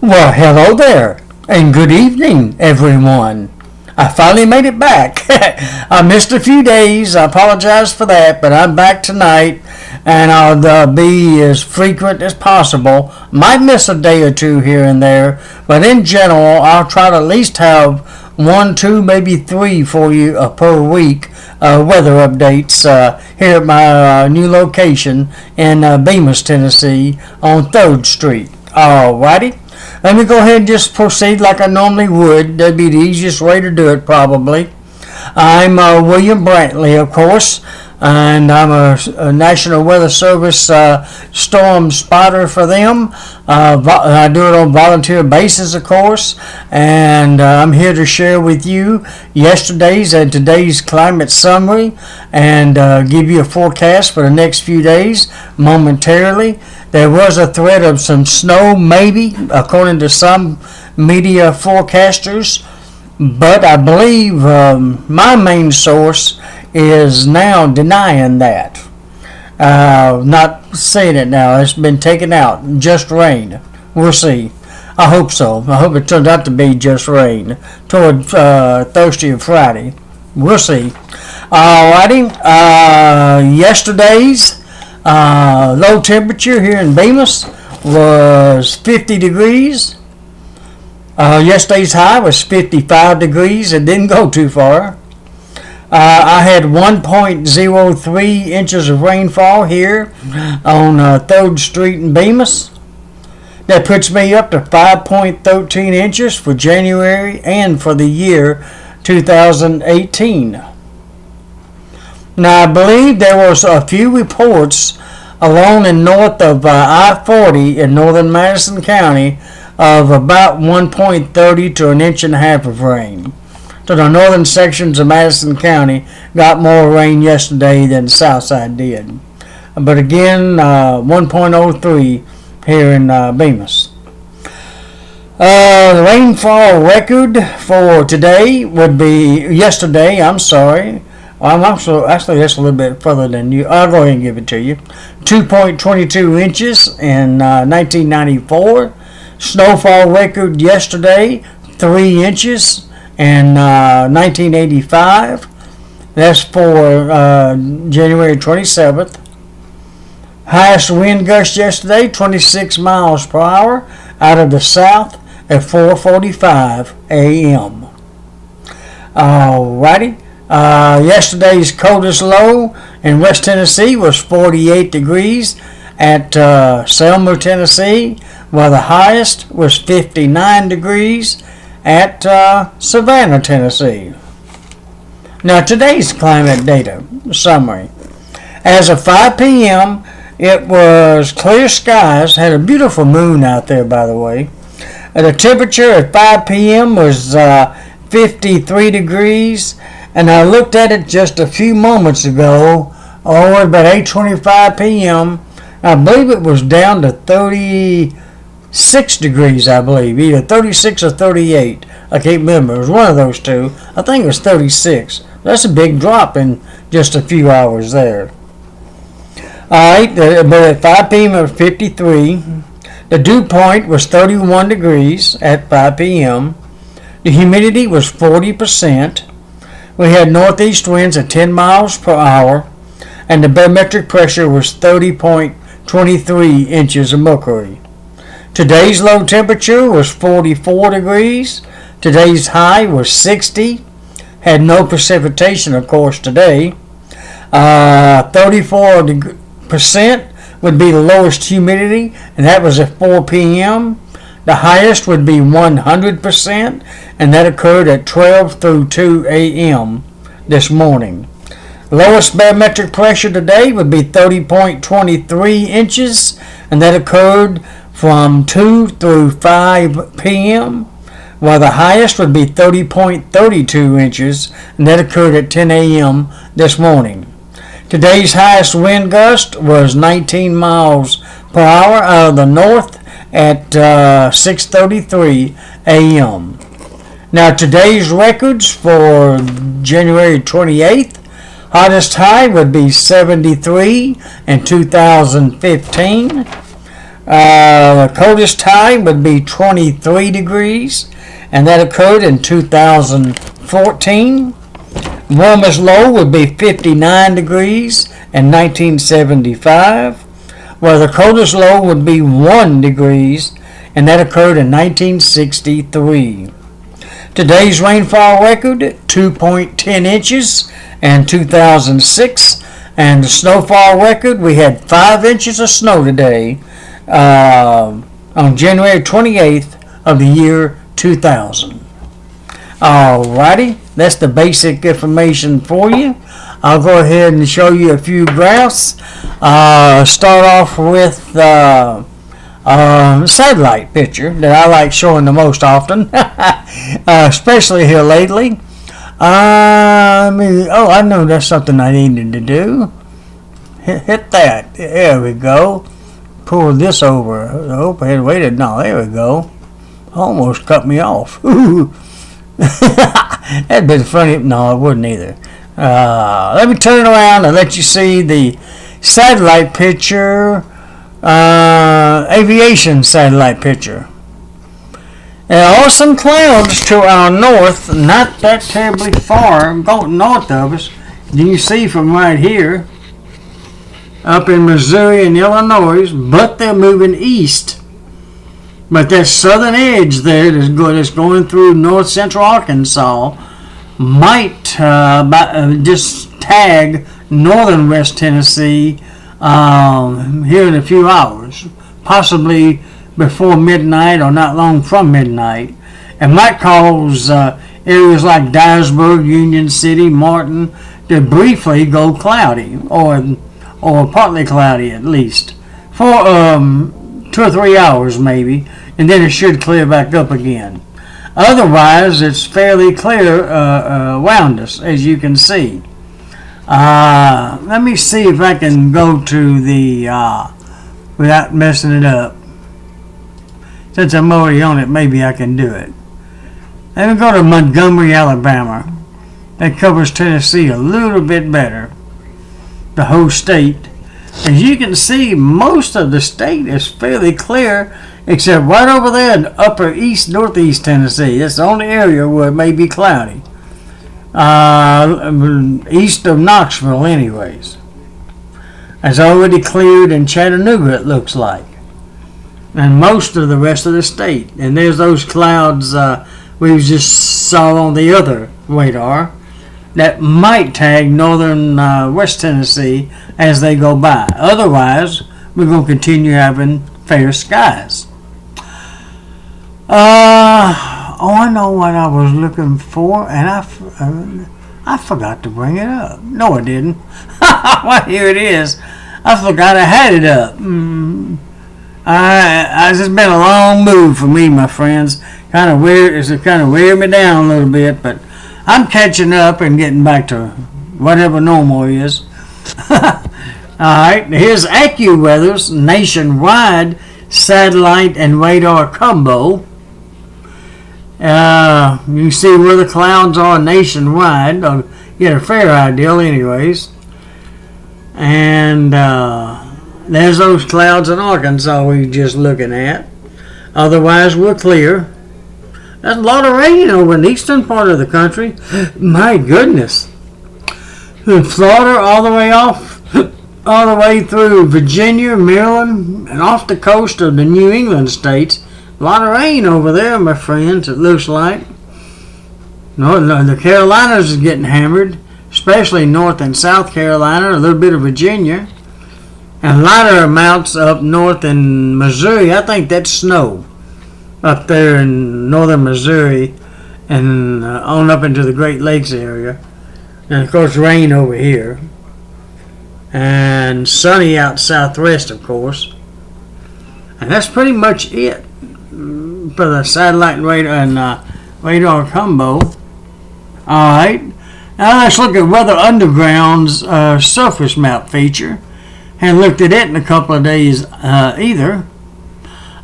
Well, hello there, and good evening, everyone. I finally made it back. I missed a few days. I apologize for that, but I'm back tonight, and I'll be as frequent as possible. Might miss a day or two here and there, but in general, I'll try to at least have one, two, maybe three for you per week weather updates here at my new location in Bemis, Tennessee on 3rd Street. Alrighty. Let me go ahead and just proceed like I normally would. That'd be the easiest way to do it, probably. I'm William Brantley, of course, and I'm a National Weather Service storm spotter for them. I do it on volunteer basis, of course, and I'm here to share with you yesterday's and today's climate summary and give you a forecast for the next few days momentarily. There was a threat of some snow, maybe, according to some media forecasters, but I believe my main source is now denying that. Not saying it now. It's been taken out. Just rain. We'll see. I hope so. I hope it turns out to be just rain toward Thursday and Friday. We'll see. Alrighty. Yesterday's low temperature here in Bemis was 50 degrees. Yesterday's high was 55 degrees. It didn't go too far. I had 1.03 inches of rainfall here on 3rd Street in Bemis. That puts me up to 5.13 inches for January and for the year 2018. Now, I believe there was a few reports along and north of I-40 in northern Madison County of about 1.30 to an inch and a half of rain. So the northern sections of Madison County got more rain yesterday than the south side did. But again, 1.03 here in Bemis. The rainfall record for today would be yesterday. Actually, that's a little bit further than you. I'll go ahead and give it to you. 2.22 inches in 1994. Snowfall record yesterday, 3 inches in 1985. That's for January 27th. Highest wind gust yesterday, 26 miles per hour out of the south at 4:45 a.m. Alrighty. Yesterday's coldest low in West Tennessee was 48 degrees at Selma, Tennessee, while the highest was 59 degrees at Savannah, Tennessee. Now, today's climate data summary. As of 5 p.m., it was clear skies, had a beautiful moon out there, by the way. The temperature at 5 p.m. was 53 degrees. And I looked at it just a few moments ago, about 8:25 p.m. I believe it was down to 36 degrees, I believe, either 36 or 38. I can't remember. It was one of those two. I think it was 36. That's a big drop in just a few hours there. Alright, but at 5 p.m. it was 53. The dew point was 31 degrees at 5 p.m. The humidity was 40%. We had northeast winds at 10 miles per hour, and the barometric pressure was 30.23 inches of mercury. Today's low temperature was 44 degrees. Today's high was 60. Had no precipitation, of course, today. 34% would be the lowest humidity, and that was at 4 p.m. The highest would be 100%, and that occurred at 12 through 2 a.m. this morning. Lowest barometric pressure today would be 30.23 inches, and that occurred from 2 through 5 p.m., while the highest would be 30.32 inches, and that occurred at 10 a.m. this morning. Today's highest wind gust was 19 miles per hour out of the north at 6:33 a.m. Now, today's records for January 28th, hottest high would be 73 in 2015. The coldest time would be 23 degrees, and that occurred in 2014. Warmest low would be 59 degrees in 1975, where the coldest low would be 1 degrees, and that occurred in 1963. Today's rainfall record, 2.10 inches in 2006, and the snowfall record, we had 5 inches of snow today on January 28th of the year 2000. Alrighty, that's the basic information for you. I'll go ahead and show you a few graphs. Start off with satellite picture that I like showing the most often, especially here lately. I know that's something I needed to do. Hit that. There we go. Pull this over. I hope I had waited. No, there we go. Almost cut me off. That'd been funny. No, it wouldn't either. Let me turn it around and let you see the satellite picture, aviation satellite picture. There are some clouds to our north, not that terribly far, going north of us. You can see from right here, up in Missouri and Illinois, but they're moving east. But that southern edge there that's going through north central Arkansas might just tag northern West Tennessee here in a few hours, possibly before midnight or not long from midnight. It might cause areas like Dyersburg, Union City, Martin to briefly go cloudy or partly cloudy at least for 2 or 3 hours maybe, and then it should clear back up again. Otherwise, it's fairly clear around us, as you can see. Let me see if I can go to the without messing it up. Since I'm already on it, maybe I can do it. Let me go to Montgomery, Alabama. That covers Tennessee a little bit better, the whole state. As you can see, most of the state is fairly clear, except right over there in upper east, northeast Tennessee. That's the only area where it may be cloudy. East of Knoxville, anyways. It's already cleared in Chattanooga, it looks like. And most of the rest of the state. And there's those clouds we just saw on the other radar that might tag northern West Tennessee as they go by. Otherwise, we're going to continue having fair skies. I know what I was looking for, and I forgot to bring it up. No, I didn't. Well, here it is. I forgot I had it up. It's just been a long move for me, my friends. It's kind of wearing me down a little bit, but I'm catching up and getting back to whatever normal is. Alright, here's AccuWeather's nationwide satellite and radar combo. You can see where the clouds are nationwide. I'll get a fair idea anyways. And there's those clouds in Arkansas we were just looking at. Otherwise, we're clear. There's a lot of rain over in the eastern part of the country. My goodness. From Florida all the way through Virginia, Maryland, and off the coast of the New England states. A lot of rain over there, my friends, it looks like. The Carolinas is getting hammered, especially North and South Carolina, a little bit of Virginia, and lighter amounts up north in Missouri. I think that's snow up there in northern Missouri and on up into the Great Lakes area. And, of course, rain over here. And sunny out southwest, of course. And that's pretty much it for the satellite and radar combo. Alright, now let's look at Weather Underground's surface map feature. Haven't looked at it in a couple of days either.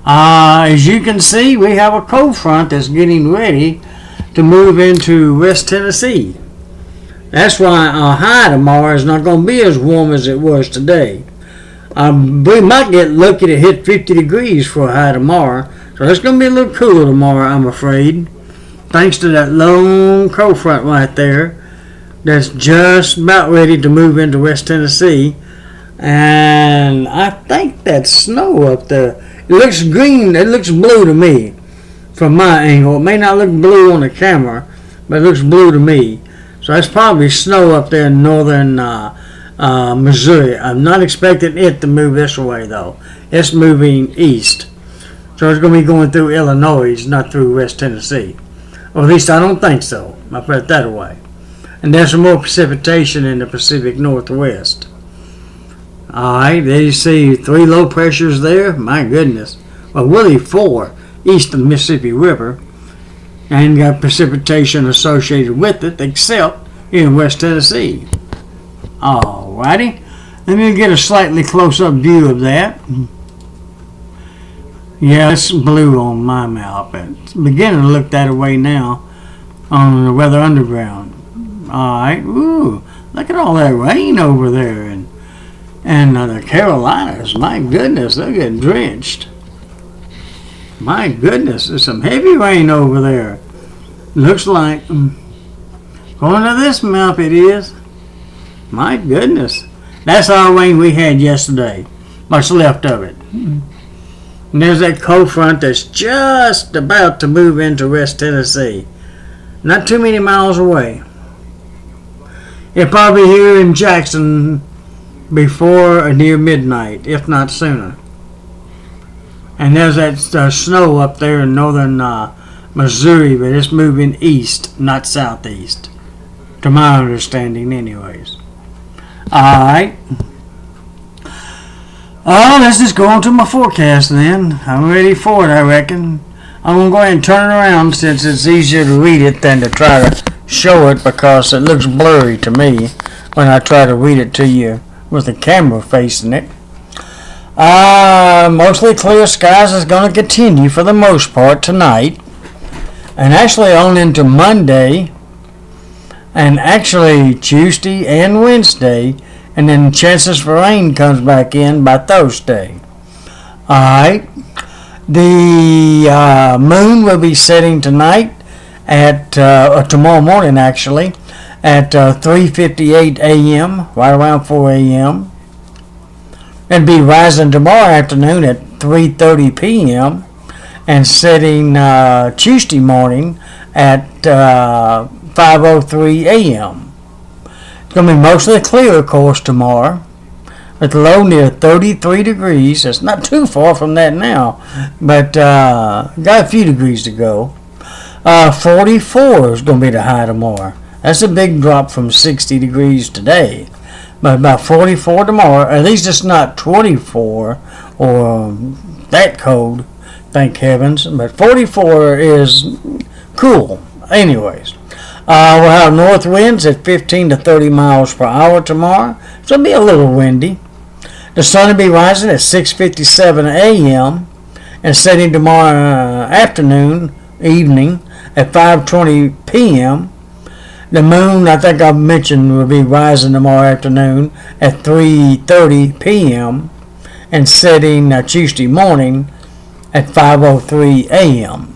As you can see, we have a cold front that's getting ready to move into West Tennessee. That's why our high tomorrow is not going to be as warm as it was today. We might get lucky to hit 50 degrees for a high tomorrow. So it's going to be a little cooler tomorrow, I'm afraid. Thanks to that long cold front right there that's just about ready to move into West Tennessee. And I think that's snow up there. It looks green. It looks blue to me from my angle. It may not look blue on the camera, but it looks blue to me. So that's probably snow up there in northern Missouri. I'm not expecting it to move this way, though. It's moving east. So it's going to be going through Illinois, not through West Tennessee. Or at least I don't think so. I'll put it that way. And there's some more precipitation in the Pacific Northwest. Alright, there you see 3 low pressures there. My goodness. Well, really 4 east of the Mississippi River. And got precipitation associated with it, except in West Tennessee. Alrighty. Let me get a slightly close-up view of that. Yeah, it's blue on my map. It's beginning to look that way now on the Weather Underground. Alright, ooh, look at all that rain over there. And the Carolinas, my goodness, they're getting drenched. My goodness, there's some heavy rain over there. Looks like, according to this map, it is. My goodness. That's all the rain we had yesterday. Much left of it. And there's that cold front that's just about to move into West Tennessee. Not too many miles away. It'll probably be here in Jackson before or near midnight, if not sooner. And there's that snow up there in northern Missouri, but it's moving east, not southeast. To my understanding, anyways. Alright. Let's just go on to my forecast then. I'm ready for it, I reckon. I'm going to go ahead and turn it around since it's easier to read it than to try to show it because it looks blurry to me when I try to read it to you with the camera facing it. Mostly clear skies is going to continue for the most part tonight. And actually on into Monday. And actually Tuesday and Wednesday. And then chances for rain comes back in by Thursday. Alright. The moon will be setting tonight at, or tomorrow morning actually, at 3:58 a.m., right around 4 a.m. It'll be rising tomorrow afternoon at 3:30 p.m. and setting Tuesday morning at 5:03 a.m. It's going to be mostly clear, of course, tomorrow, with the low near 33 degrees. It's not too far from that now, but got a few degrees to go. 44 is going to be the high tomorrow. That's a big drop from 60 degrees today. But about 44 tomorrow. At least it's not 24 or that cold, thank heavens. But 44 is cool. Anyways. We'll have north winds at 15 to 30 miles per hour tomorrow. So it'll be a little windy. The sun will be rising at 6:57 a.m. and setting tomorrow evening at 5:20 p.m. The moon, I think I mentioned, will be rising tomorrow afternoon at 3:30 p.m. and setting Tuesday morning at 5:03 a.m.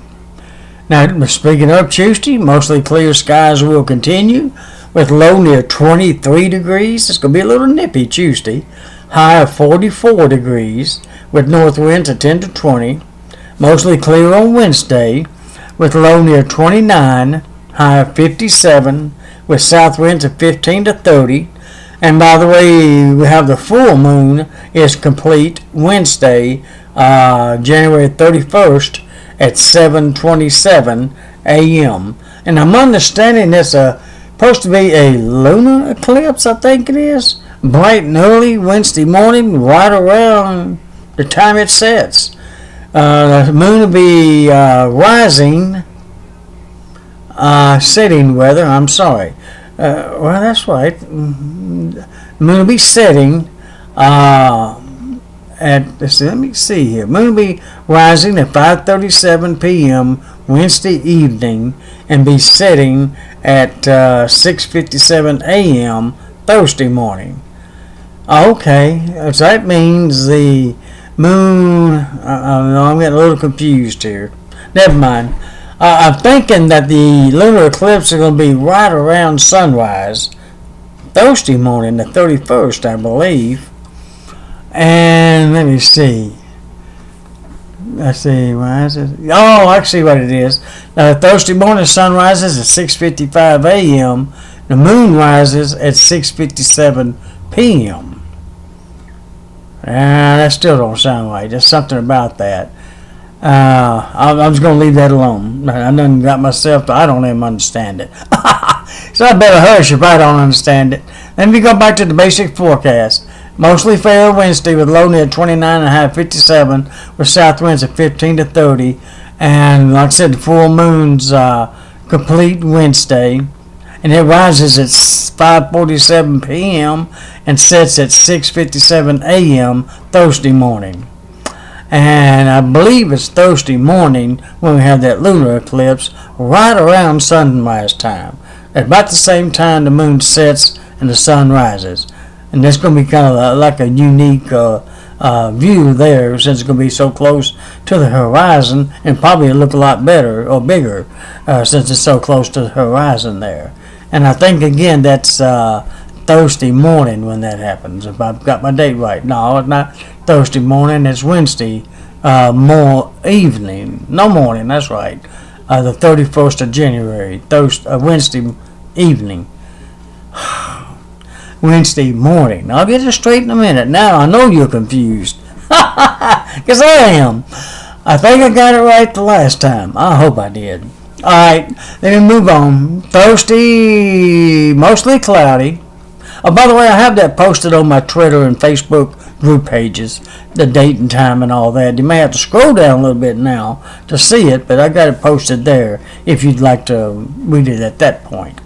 Now, speaking of Tuesday, mostly clear skies will continue with low near 23 degrees. It's going to be a little nippy Tuesday. High of 44 degrees with north winds at 10 to 20. Mostly clear on Wednesday with low near 29. High of 57 with south winds at 15 to 30. And by the way, we have the full moon is complete Wednesday, January 31st at 7:27 a.m. And I'm understanding it's supposed to be a lunar eclipse, I think it is. Bright and early Wednesday morning, right around the time it sets. The moon will be rising, setting weather, I'm sorry. Well, that's right. The moon will be setting let me see here. Moon will be rising at 5:37 p.m. Wednesday evening and be setting at 6:57 a.m. Thursday morning. Okay, so that means the moon. I'm getting a little confused here. Never mind. I'm thinking that the lunar eclipse is going to be right around sunrise, Thursday morning, the 31st, I believe. And let me see. Let's see, why is it? Oh, I see what it is. Thursday morning sun rises at 6:55 a.m. The moon rises at 6:57 p.m. That still don't sound right. There's something about that. I'm just going to leave that alone. I done got myself to, I don't even understand it. So I better hush if I don't understand it. Then we go back to the basic forecast. Mostly fair Wednesday with low near 29 and a half, 57, with south winds at 15 to 30. And like I said, the full moon's complete Wednesday. And it rises at 5:47 p.m. and sets at 6:57 a.m. Thursday morning. And I believe it's Thursday morning when we have that lunar eclipse right around sunrise time. At about the same time the moon sets and the sun rises. And that's going to be kind of like a unique view there, since it's going to be so close to the horizon, and probably look a lot better or bigger since it's so close to the horizon there. And I think again that's Thursday morning when that happens, if I've got my date right. No, it's not Thursday morning, it's Wednesday evening. No morning, that's right. The 31st of January, Wednesday evening. Wednesday morning. I'll get it straight in a minute. Now I know you're confused. Because I am. I think I got it right the last time. I hope I did. Alright, let me move on. Thursday, mostly cloudy. Oh, by the way, I have that posted on my Twitter and Facebook group pages, the date and time and all that. You may have to scroll down a little bit now to see it, but I got it posted there if you'd like to read it at that point.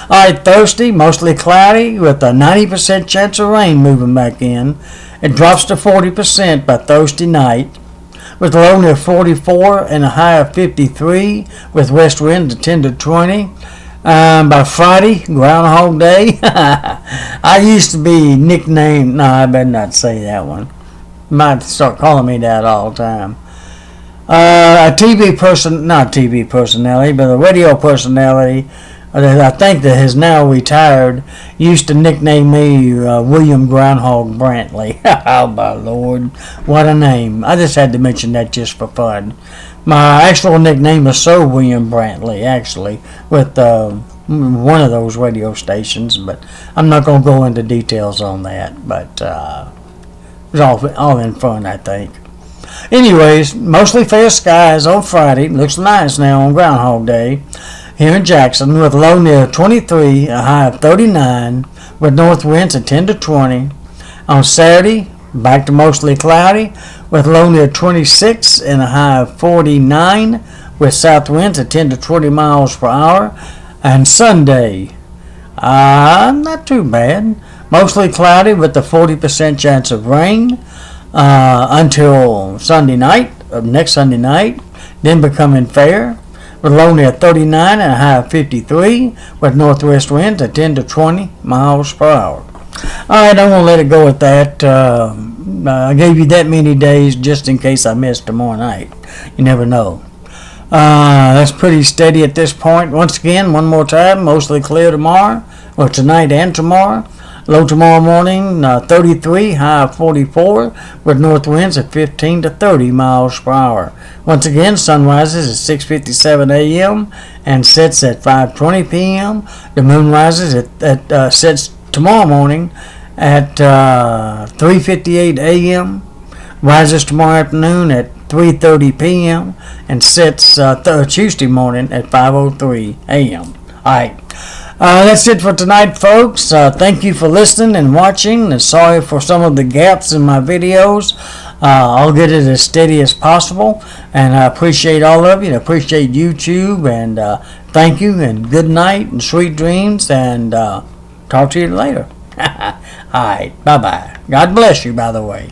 Alright, Thursday, mostly cloudy with a 90% chance of rain moving back in. It drops to 40% by Thursday night, with a low near 44 and a high of 53, with west wind to 10 to 20. By Friday, Groundhog Day. I used to be nicknamed, no, I better not say that one. Might start calling me that all the time. A TV person, not TV personality, but a radio personality, I think that has now retired, used to nickname me William Groundhog Brantley. Oh my Lord, what a name. I just had to mention that just for fun. My actual nickname is Sir William Brantley, actually, with one of those radio stations, but I'm not going to go into details on that, but it was all in fun, I think. Anyways, mostly fair skies on Friday. Looks nice now on Groundhog Day here in Jackson, with a low near 23, a high of 39, with north winds at 10 to 20. On Saturday, back to mostly cloudy, with a low near 26 and a high of 49, with south winds at 10 to 20 miles per hour. And Sunday, not too bad. Mostly cloudy with a 40% chance of rain until Sunday night, next Sunday night, then becoming fair, with a low near 39 and a high of 53, with northwest winds at 10 to 20 miles per hour. Alright, I'm going to let it go at that. I gave you that many days just in case I missed tomorrow night. You never know. That's pretty steady at this point. Once again, one more time, mostly clear tomorrow, or tonight and tomorrow. Low tomorrow morning, 33, high of 44, with north winds at 15 to 30 miles per hour. Once again, sun rises at 6:57 a.m. and sets at 5:20 p.m. The moon rises sets tomorrow morning at 3:58 a.m. Rises tomorrow afternoon at 3:30 p.m. and sets Tuesday morning at 5:03 a.m. All right. That's it for tonight, folks. Thank you for listening and watching. And sorry for some of the gaps in my videos. I'll get it as steady as possible. And I appreciate all of you. I appreciate YouTube. And thank you. And good night and sweet dreams. And talk to you later. All right. Bye-bye. God bless you, by the way.